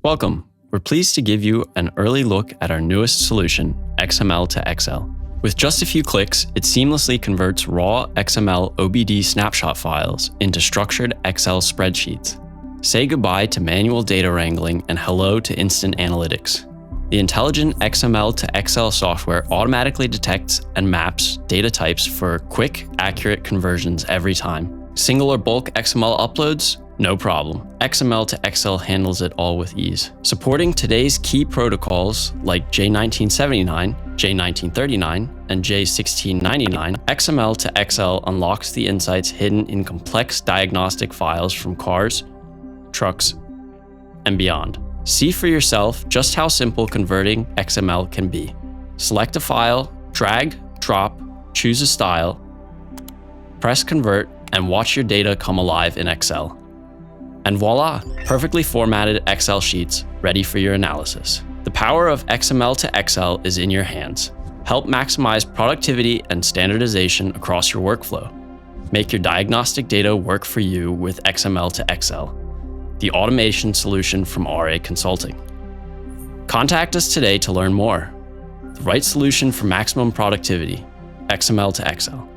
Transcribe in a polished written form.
Welcome. We're pleased to give you an early look at our newest solution, XMLtoExcel. With just a few clicks, it seamlessly converts raw XML OBD snapshot files into structured Excel spreadsheets. Say goodbye to manual data wrangling and hello to instant analytics. The intelligent XMLtoExcel software automatically detects and maps data types for quick, accurate conversions every time. Single or bulk XML uploads? No problem. XMLtoExcel handles it all with ease. Supporting today's key protocols like J1979, J1939, and J1699, XMLtoExcel unlocks the insights hidden in complex diagnostic files from cars, trucks, and beyond. See for yourself just how simple converting XML can be. Select a file, drag, drop, choose a style, press convert, and watch your data come alive in Excel. And voila, perfectly formatted Excel sheets ready for your analysis. The power of XMLtoExcel is in your hands. Help maximize productivity and standardization across your workflow. Make your diagnostic data work for you with XMLtoExcel, the automation solution from RA Consulting. Contact us today to learn more. The right solution for maximum productivity, XMLtoExcel.